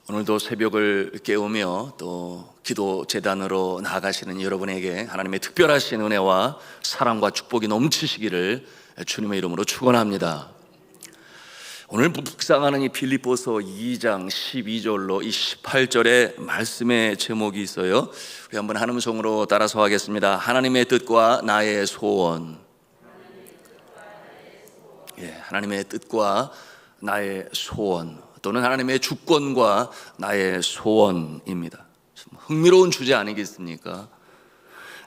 오늘도 새벽을 깨우며 또 기도 제단으로 나아가시는 여러분에게 하나님의 특별하신 은혜와 사랑과 축복이 넘치시기를 주님의 이름으로 축원합니다. 오늘 묵상하는 이 빌립보서 2장 12절로 이 18절의 말씀의 제목이 있어요. 우리 한번 한 음성으로 따라서 하겠습니다. 하나님의 뜻과 나의 소원. 하나님의 뜻과 나의 소원, 또는 하나님의 주권과 나의 소원입니다. 흥미로운 주제 아니겠습니까?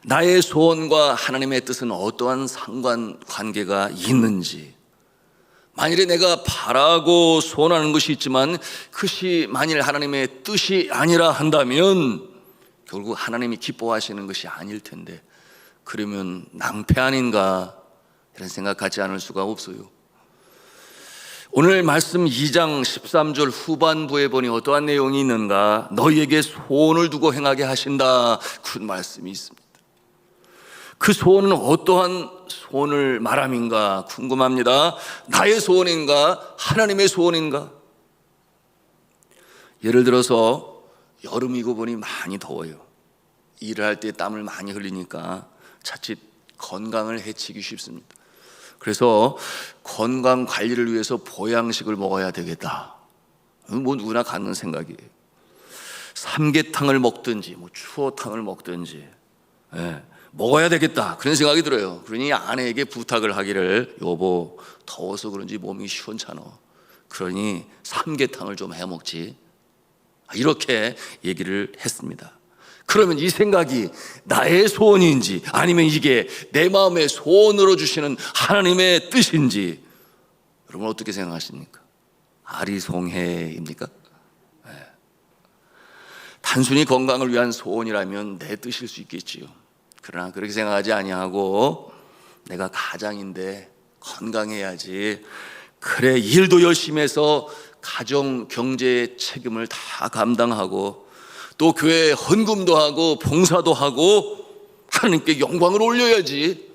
나의 소원과 하나님의 뜻은 어떠한 상관관계가 있는지, 만일에 내가 바라고 소원하는 것이 있지만 그것이 만일 하나님의 뜻이 아니라 한다면 결국 하나님이 기뻐하시는 것이 아닐 텐데, 그러면 낭패 아닌가 이런 생각 갖지 않을 수가 없어요. 오늘 말씀 2장 13절 후반부에 보니 어떠한 내용이 있는가? 너희에게 소원을 두고 행하게 하신다, 그런 말씀이 있습니다. 그 소원은 어떠한 소원을 말함인가 궁금합니다. 나의 소원인가? 하나님의 소원인가? 예를 들어서 여름이고 보니 많이 더워요. 일을 할 때 땀을 많이 흘리니까 자칫 건강을 해치기 쉽습니다. 그래서 건강 관리를 위해서 보양식을 먹어야 되겠다, 뭐 누구나 갖는 생각이에요. 삼계탕을 먹든지 추어탕을 먹든지 먹어야 되겠다, 그런 생각이 들어요. 그러니 아내에게 부탁을 하기를, 여보 더워서 그런지 몸이 시원찮아, 그러니 삼계탕을 좀 해먹지, 이렇게 얘기를 했습니다. 그러면 이 생각이 나의 소원인지 아니면 이게 내 마음의 소원으로 주시는 하나님의 뜻인지, 여러분 어떻게 생각하십니까? 아리송해입니까? 단순히 건강을 위한 소원이라면 내 뜻일 수 있겠지요. 그러나 그렇게 생각하지 아니하고, 내가 가장인데 건강해야지, 그래 일도 열심히 해서 가정 경제의 책임을 다 감당하고 또 교회에 헌금도 하고 봉사도 하고 하나님께 영광을 올려야지,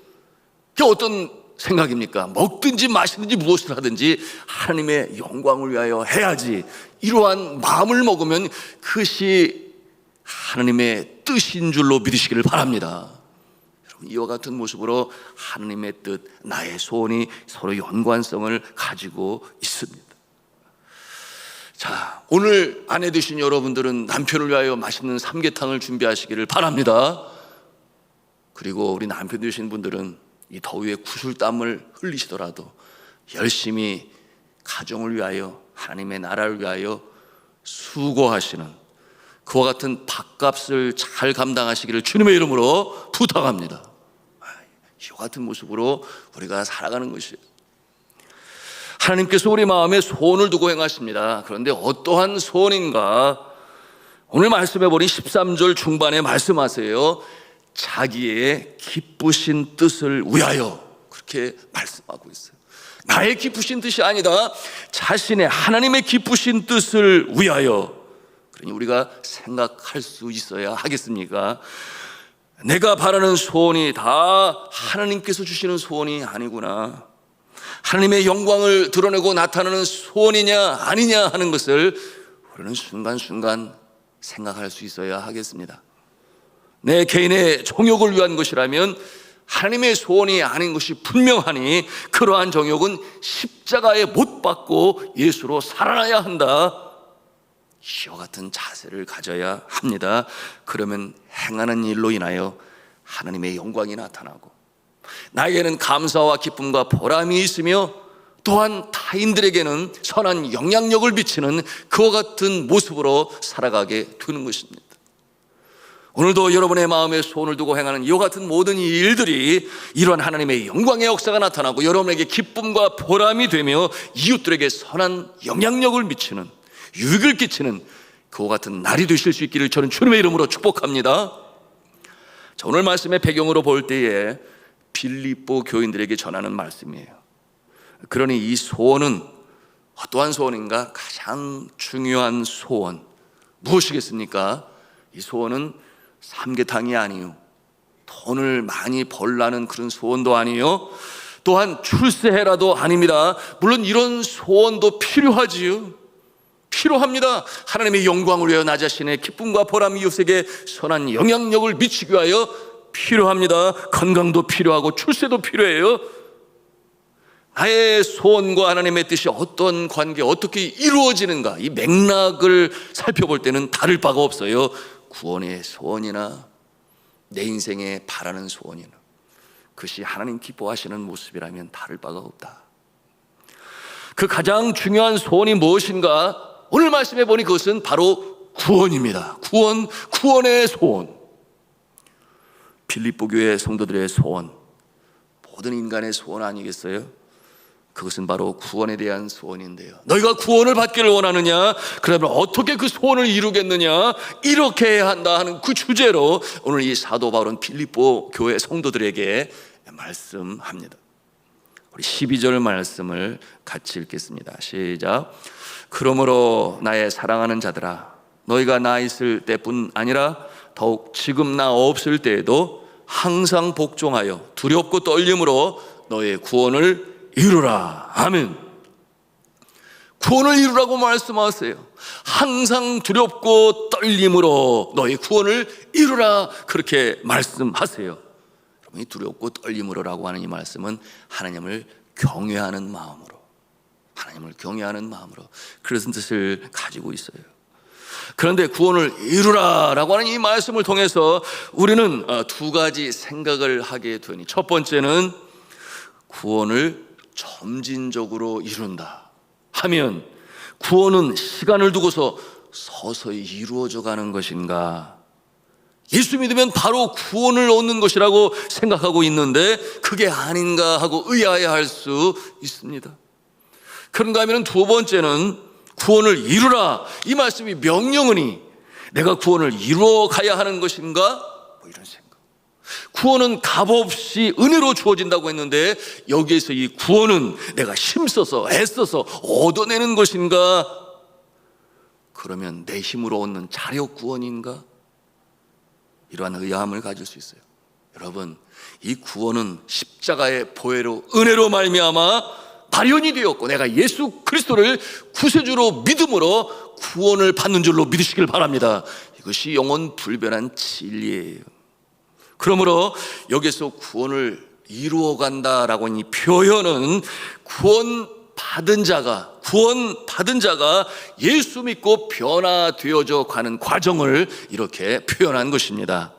그게 어떤 생각입니까? 먹든지 마시든지 무엇을 하든지 하나님의 영광을 위하여 해야지, 이러한 마음을 먹으면 그것이 하나님의 뜻인 줄로 믿으시기를 바랍니다. 여러분, 이와 같은 모습으로 하나님의 뜻, 나의 소원이 서로 연관성을 가지고 있습니다. 자, 오늘 아내 되신 여러분들은 남편을 위하여 맛있는 삼계탕을 준비하시기를 바랍니다. 그리고 우리 남편 되신 분들은 이 더위에 구슬땀을 흘리시더라도 열심히 가정을 위하여, 하나님의 나라를 위하여 수고하시는 그와 같은 밥값을 잘 감당하시기를 주님의 이름으로 부탁합니다. 이와 같은 모습으로 우리가 살아가는 것이에요. 하나님께서 우리 마음에 소원을 두고 행하십니다. 그런데 어떠한 소원인가? 오늘 말씀해 보니 13절 중반에 말씀하세요. 자기의 기쁘신 뜻을 위하여, 그렇게 말씀하고 있어요. 나의 기쁘신 뜻이 아니다, 자신의 하나님의 기쁘신 뜻을 위하여. 그러니 우리가 생각할 수 있어야 하겠습니까? 내가 바라는 소원이 다 하나님께서 주시는 소원이 아니구나, 하나님의 영광을 드러내고 나타나는 소원이냐 아니냐 하는 것을 우리는 순간순간 생각할 수 있어야 하겠습니다. 내 개인의 정욕을 위한 것이라면 하나님의 소원이 아닌 것이 분명하니, 그러한 정욕은 십자가에 못 박고 예수로 살아나야 한다, 이와 같은 자세를 가져야 합니다. 그러면 행하는 일로 인하여 하나님의 영광이 나타나고 나에게는 감사와 기쁨과 보람이 있으며, 또한 타인들에게는 선한 영향력을 미치는 그와 같은 모습으로 살아가게 되는 것입니다. 오늘도 여러분의 마음에 소원을 두고 행하는 이와 같은 모든 일들이 이러한 하나님의 영광의 역사가 나타나고 여러분에게 기쁨과 보람이 되며 이웃들에게 선한 영향력을 미치는, 유익을 끼치는 그와 같은 날이 되실 수 있기를 저는 주님의 이름으로 축복합니다. 자, 오늘 말씀의 배경으로 볼 때에 빌립보 교인들에게 전하는 말씀이에요. 그러니 이 소원은 어떠한 소원인가? 가장 중요한 소원 무엇이겠습니까? 이 소원은 삼계탕이 아니요, 돈을 많이 벌라는 그런 소원도 아니요, 또한 출세해라도 아닙니다. 물론 이런 소원도 필요하지요. 필요합니다. 하나님의 영광을 위하여 나 자신의 기쁨과 보람, 이웃에게 선한 영향력을 미치기 위하여 필요합니다. 건강도 필요하고 출세도 필요해요. 나의 소원과 하나님의 뜻이 어떤 관계, 어떻게 이루어지는가, 이 맥락을 살펴볼 때는 다를 바가 없어요. 구원의 소원이나 내 인생에 바라는 소원이나 그것이 하나님 기뻐하시는 모습이라면 다를 바가 없다. 그 가장 중요한 소원이 무엇인가? 오늘 말씀해 보니 그것은 바로 구원입니다. 구원의 소원. 빌립보 교회 성도들의 소원, 모든 인간의 소원 아니겠어요? 그것은 바로 구원에 대한 소원인데요. 너희가 구원을 받기를 원하느냐? 그러면 어떻게 그 소원을 이루겠느냐? 이렇게 해야 한다 하는 그 주제로 오늘 이 사도 바울은 빌립보 교회 성도들에게 말씀합니다. 우리 12절 말씀을 같이 읽겠습니다. 시작. 그러므로 나의 사랑하는 자들아, 너희가 나 있을 때뿐 아니라 더욱 지금 나 없을 때에도 항상 복종하여 두렵고 떨림으로 너의 구원을 이루라. 아멘. 구원을 이루라고 말씀하세요. 항상 두렵고 떨림으로 너의 구원을 이루라, 그렇게 말씀하세요. 여러분이 두렵고 떨림으로라고 하는 이 말씀은 하나님을 경외하는 마음으로, 하나님을 경외하는 마음으로 그런 뜻을 가지고 있어요. 그런데 구원을 이루라라고 하는 이 말씀을 통해서 우리는 두 가지 생각을 하게 되니, 첫 번째는 구원을 점진적으로 이룬다 하면 구원은 시간을 두고서 서서히 이루어져 가는 것인가? 예수 믿으면 바로 구원을 얻는 것이라고 생각하고 있는데 그게 아닌가 하고 의아해할 수 있습니다. 그런가 하면 두 번째는 구원을 이루라, 이 말씀이 명령이니 내가 구원을 이루어 가야 하는 것인가? 뭐 이런 생각. 구원은 값없이 은혜로 주어진다고 했는데 여기에서 이 구원은 내가 힘써서 애써서 얻어내는 것인가? 그러면 내 힘으로 얻는 자력 구원인가? 이러한 의아함을 가질 수 있어요. 여러분, 이 구원은 십자가의 보혜로 은혜로 말미암아 발현이 되었고 내가 예수 그리스도를 구세주로 믿음으로 구원을 받는 줄로 믿으시길 바랍니다. 이것이 영원 불변한 진리예요. 그러므로 여기서 구원을 이루어간다라고 하는 이 표현은 구원받은 자가 예수 믿고 변화되어져 가는 과정을 이렇게 표현한 것입니다.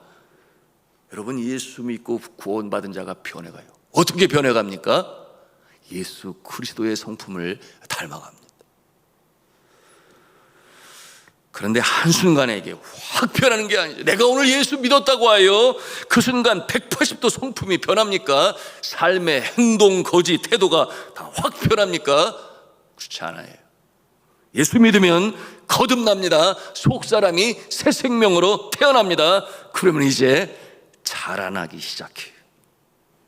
여러분, 예수 믿고 구원받은 자가 변해가요. 어떻게 변해갑니까? 예수 그리스도의 성품을 닮아갑니다. 그런데 한순간에 이게 확 변하는 게 아니죠. 내가 오늘 예수 믿었다고 하여 그 순간 180도 성품이 변합니까? 삶의 행동, 거지, 태도가 다 확 변합니까? 그렇지 않아요. 예수 믿으면 거듭납니다. 속사람이 새 생명으로 태어납니다. 그러면 이제 자라나기 시작해요.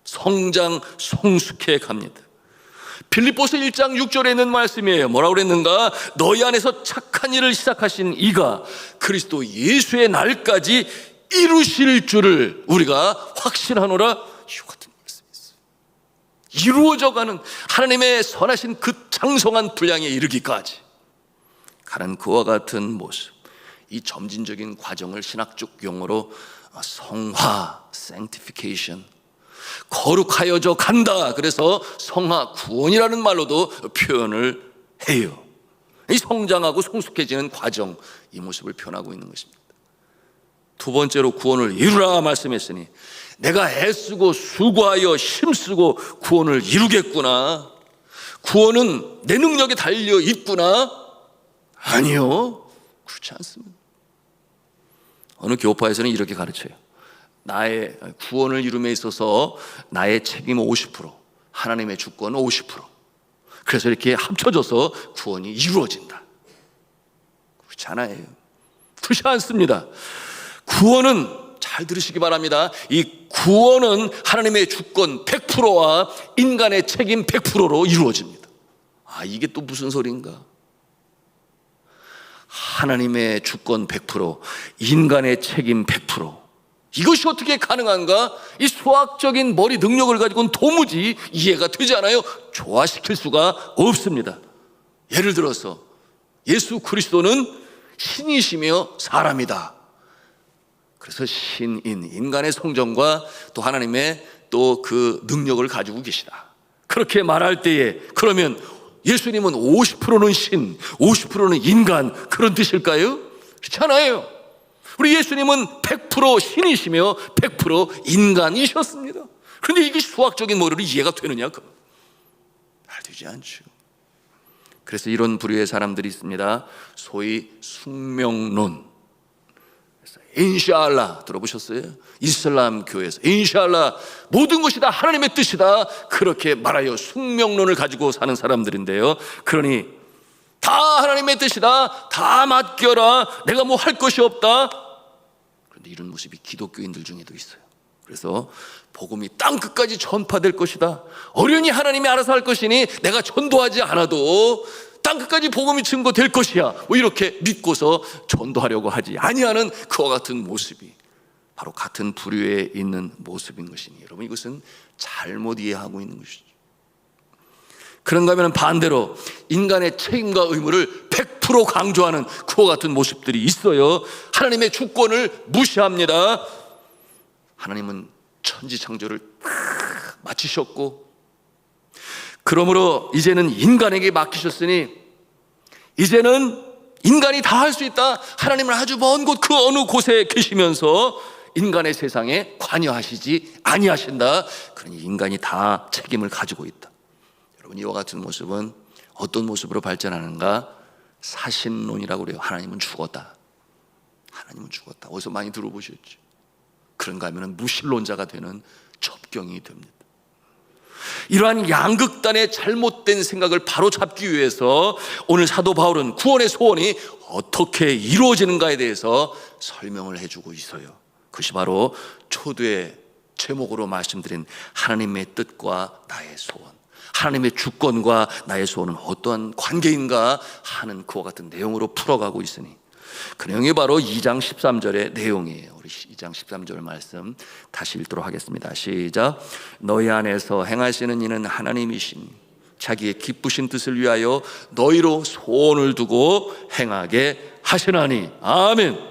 성장, 성숙해 갑니다. 빌립보서 1장 6절에 있는 말씀이에요. 뭐라고 그랬는가? 너희 안에서 착한 일을 시작하신 이가 그리스도 예수의 날까지 이루실 줄을 우리가 확신하노라. 이 같은 말씀이 있어요. 이루어져가는 하나님의 선하신 그 장성한 분량에 이르기까지 가는 그와 같은 모습, 이 점진적인 과정을 신학적 용어로 성화, sanctification, 거룩하여져 간다. 그래서 성화, 구원이라는 말로도 표현을 해요. 이 성장하고 성숙해지는 과정, 이 모습을 표현하고 있는 것입니다. 두 번째로 구원을 이루라 말씀했으니 내가 애쓰고 수고하여 힘쓰고 구원을 이루겠구나, 구원은 내 능력에 달려 있구나. 아니요, 그렇지 않습니다. 어느 교파에서는 이렇게 가르쳐요. 나의 구원을 이룸에 있어서 나의 책임 50%, 하나님의 주권 50%. 그래서 이렇게 합쳐져서 구원이 이루어진다. 그렇지 않아요. 그렇지 않습니다. 구원은, 잘 들으시기 바랍니다. 이 구원은 하나님의 주권 100%와 인간의 책임 100%로 이루어집니다. 아, 이게 또 무슨 소리인가? 하나님의 주권 100%, 인간의 책임 100%. 이것이 어떻게 가능한가? 이 수학적인 머리 능력을 가지고는 도무지 이해가 되지 않아요. 조화시킬 수가 없습니다. 예를 들어서 예수 그리스도는 신이시며 사람이다. 그래서 신인, 인간의 성정과 또 하나님의 또 그 능력을 가지고 계시다. 그렇게 말할 때에 그러면 예수님은 50%는 신, 50%는 인간, 그런 뜻일까요? 그렇지 않아요. 우리 예수님은 100% 신이시며 100% 인간이셨습니다. 그런데 이게 수학적인 머리로 이해가 되느냐? 말 되지 않죠. 그래서 이런 부류의 사람들이 있습니다. 소위 숙명론. 인샬라 들어보셨어요? 이슬람 교회에서 인샬라 모든 것이 다 하나님의 뜻이다, 그렇게 말하여 숙명론을 가지고 사는 사람들인데요. 그러니 다 하나님의 뜻이다, 다 맡겨라, 내가 뭐 할 것이 없다. 그런데 이런 모습이 기독교인들 중에도 있어요. 그래서 복음이 땅끝까지 전파될 것이다, 어련히 하나님이 알아서 할 것이니 내가 전도하지 않아도 땅끝까지 복음이 증거될 것이야, 뭐 이렇게 믿고서 전도하려고 하지 아니하는 그와 같은 모습이 바로 같은 부류에 있는 모습인 것이니, 여러분 이것은 잘못 이해하고 있는 것이죠. 그런가 하면 반대로 인간의 책임과 의무를 100% 강조하는 그와 같은 모습들이 있어요. 하나님의 주권을 무시합니다. 하나님은 천지창조를 마치셨고 그러므로 이제는 인간에게 맡기셨으니 이제는 인간이 다 할 수 있다. 하나님은 아주 먼 곳 그 어느 곳에 계시면서 인간의 세상에 관여하시지 아니하신다. 그러니 인간이 다 책임을 가지고 있다. 여러분 이와 같은 모습은 어떤 모습으로 발전하는가? 사신론이라고 그래요. 하나님은 죽었다. 하나님은 죽었다. 어디서 많이 들어보셨죠? 그런가 하면 무신론자가 되는 접경이 됩니다. 이러한 양극단의 잘못된 생각을 바로잡기 위해서 오늘 사도 바울은 구원의 소원이 어떻게 이루어지는가에 대해서 설명을 해주고 있어요. 그것이 바로 초두의 제목으로 말씀드린 하나님의 뜻과 나의 소원, 하나님의 주권과 나의 소원은 어떠한 관계인가 하는 그와 같은 내용으로 풀어가고 있으니 그 내용이 바로 2장 13절의 내용이에요. 우리 2장 13절 말씀 다시 읽도록 하겠습니다. 시작. 너희 안에서 행하시는 이는 하나님이시니 자기의 기쁘신 뜻을 위하여 너희로 소원을 두고 행하게 하시나니. 아멘.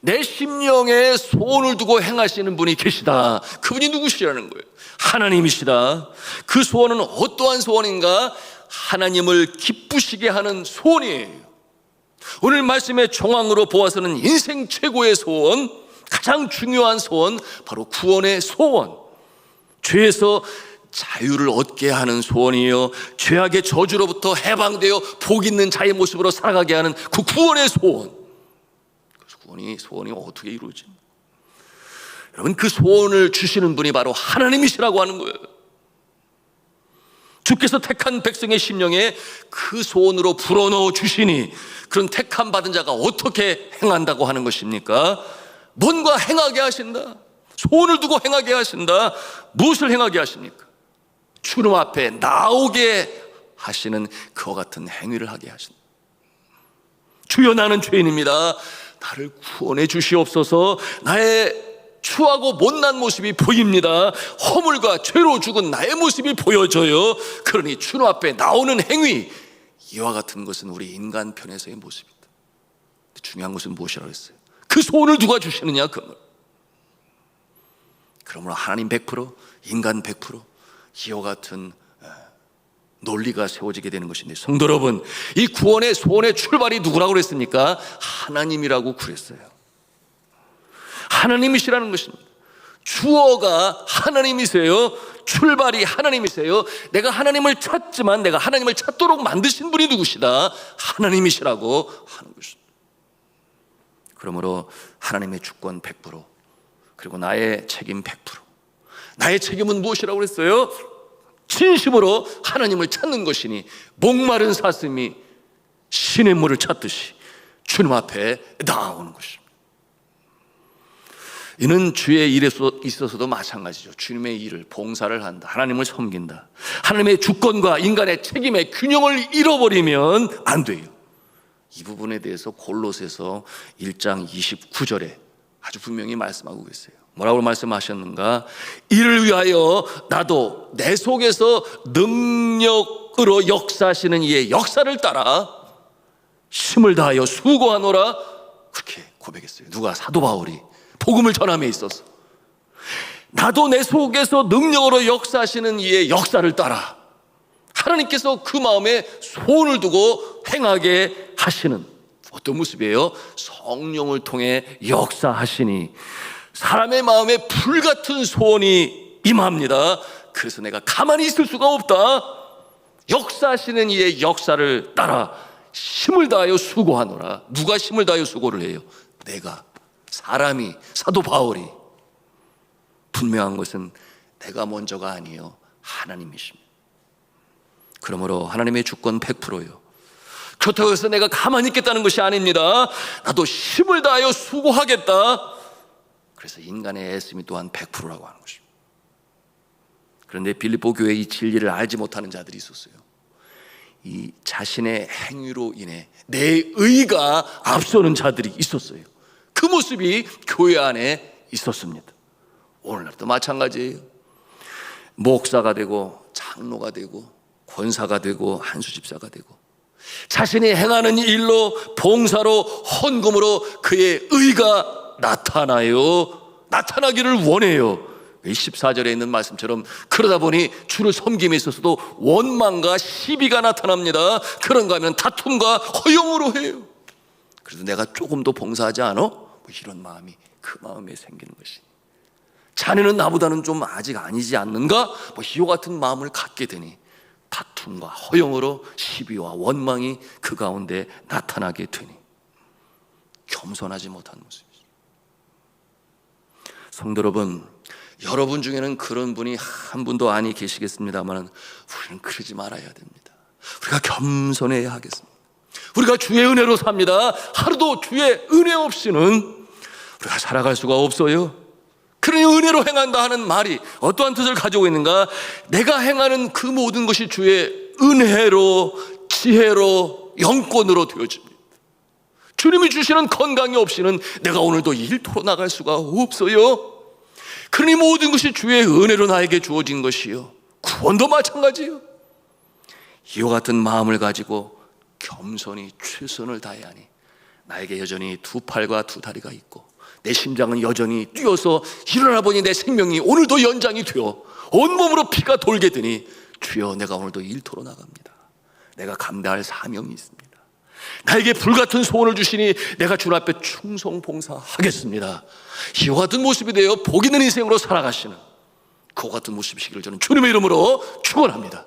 내 심령에 소원을 두고 행하시는 분이 계시다. 그분이 누구시라는 거예요? 하나님이시다. 그 소원은 어떠한 소원인가? 하나님을 기쁘시게 하는 소원이에요. 오늘 말씀의 정황으로 보아서는 인생 최고의 소원, 가장 중요한 소원, 바로 구원의 소원, 죄에서 자유를 얻게 하는 소원이에요. 죄악의 저주로부터 해방되어 복 있는 자의 모습으로 살아가게 하는 그 구원의 소원. 그 소원이 어떻게 이루어집니까? 여러분 그 소원을 주시는 분이 바로 하나님이시라고 하는 거예요. 주께서 택한 백성의 심령에 그 소원으로 불어넣어 주시니 그런 택함 받은 자가 어떻게 행한다고 하는 것입니까? 뭔가 행하게 하신다. 소원을 두고 행하게 하신다. 무엇을 행하게 하십니까? 주님 앞에 나오게 하시는 그와 같은 행위를 하게 하신다. 주여 나는 죄인입니다. 나를 구원해 주시옵소서. 나의 추하고 못난 모습이 보입니다. 허물과 죄로 죽은 나의 모습이 보여져요. 그러니 주님 앞에 나오는 행위, 이와 같은 것은 우리 인간 편에서의 모습이다. 중요한 것은 무엇이라고 했어요? 그 소원을 누가 주시느냐? 그러므로 하나님 100%, 인간 100%, 이와 같은 논리가 세워지게 되는 것인데, 성도 여러분, 이 구원의 소원의 출발이 누구라고 그랬습니까? 하나님이라고 그랬어요. 하나님이시라는 것입니다. 주어가 하나님이세요. 출발이 하나님이세요. 내가 하나님을 찾지만 내가 하나님을 찾도록 만드신 분이 누구시다? 하나님이시라고 하는 것입니다. 그러므로 하나님의 주권 100%, 그리고 나의 책임 100%. 나의 책임은 무엇이라고 그랬어요? 진심으로 하나님을 찾는 것이니 목마른 사슴이 신의 물을 찾듯이 주님 앞에 나오는 것입니다. 이는 주의 일에 있어서도 마찬가지죠. 주님의 일을, 봉사를 한다, 하나님을 섬긴다. 하나님의 주권과 인간의 책임의 균형을 잃어버리면 안 돼요. 이 부분에 대해서 골로새서 1장 29절에 아주 분명히 말씀하고 계세요. 뭐라고 말씀하셨는가? 이를 위하여 나도 내 속에서 능력으로 역사하시는 이의 역사를 따라 힘을 다하여 수고하노라. 그렇게 고백했어요. 누가? 사도 바울이 복음을 전함에 있어서. 나도 내 속에서 능력으로 역사하시는 이의 역사를 따라 하나님께서 그 마음에 소원을 두고 행하게 하시는 어떤 모습이에요? 성령을 통해 역사하시니 사람의 마음에 불같은 소원이 임합니다. 그래서 내가 가만히 있을 수가 없다. 역사하시는 이의 역사를 따라 힘을 다하여 수고하노라. 누가 힘을 다하여 수고를 해요? 내가, 사람이, 사도 바울이. 분명한 것은 내가 먼저가 아니에요. 하나님이십니다. 그러므로 하나님의 주권 100%예요. 그렇다고 해서 내가 가만히 있겠다는 것이 아닙니다. 나도 힘을 다하여 수고하겠다. 그래서 인간의 애씀이 또한 100%라고 하는 것입니다. 그런데 빌립보 교회에 이 진리를 알지 못하는 자들이 있었어요. 이 자신의 행위로 인해 내 의가 앞서는 자들이 있었어요. 그 모습이 교회 안에 있었습니다. 오늘날도 마찬가지예요. 목사가 되고 장로가 되고 권사가 되고 한수집사가 되고 자신이 행하는 일로 봉사로 헌금으로 그의 의가 나타나기를 원해요. 14절에 있는 말씀처럼 그러다 보니 주를 섬김에 있어서도 원망과 시비가 나타납니다. 그런가 하면 다툼과 허용으로 해요. 그래도 내가 조금 더 봉사하지 않아? 뭐 이런 마음이 그 마음에 생기는 것이. 자네는 나보다는 좀 아직 아니지 않는가? 뭐 이와 같은 마음을 갖게 되니 다툼과 허용으로 시비와 원망이 그 가운데 나타나게 되니 겸손하지 못한 모습이죠. 성도 여러분 중에는 그런 분이 한 분도 아니 계시겠습니다만 우리는 그러지 말아야 됩니다. 우리가 겸손해야 하겠습니다. 우리가 주의 은혜로 삽니다. 하루도 주의 은혜 없이는 우리가 살아갈 수가 없어요. 그러니 은혜로 행한다 하는 말이 어떠한 뜻을 가지고 있는가? 내가 행하는 그 모든 것이 주의 은혜로, 지혜로, 영권으로 되어집니다. 주님이 주시는 건강이 없이는 내가 오늘도 일터로 나갈 수가 없어요. 그러니 모든 것이 주의 은혜로 나에게 주어진 것이요, 구원도 마찬가지요. 이와 같은 마음을 가지고 겸손히 최선을 다해야 하니 나에게 여전히 두 팔과 두 다리가 있고 내 심장은 여전히 뛰어서 일어나 보니 내 생명이 오늘도 연장이 되어 온몸으로 피가 돌게 되니 주여, 내가 오늘도 일터로 나갑니다. 내가 감당할 사명이 있습니다. 나에게 불같은 소원을 주시니 내가 주님 앞에 충성 봉사하겠습니다. 이와 같은 모습이 되어 복 있는 인생으로 살아가시는 그와 같은 모습이시기를 저는 주님의 이름으로 축원합니다.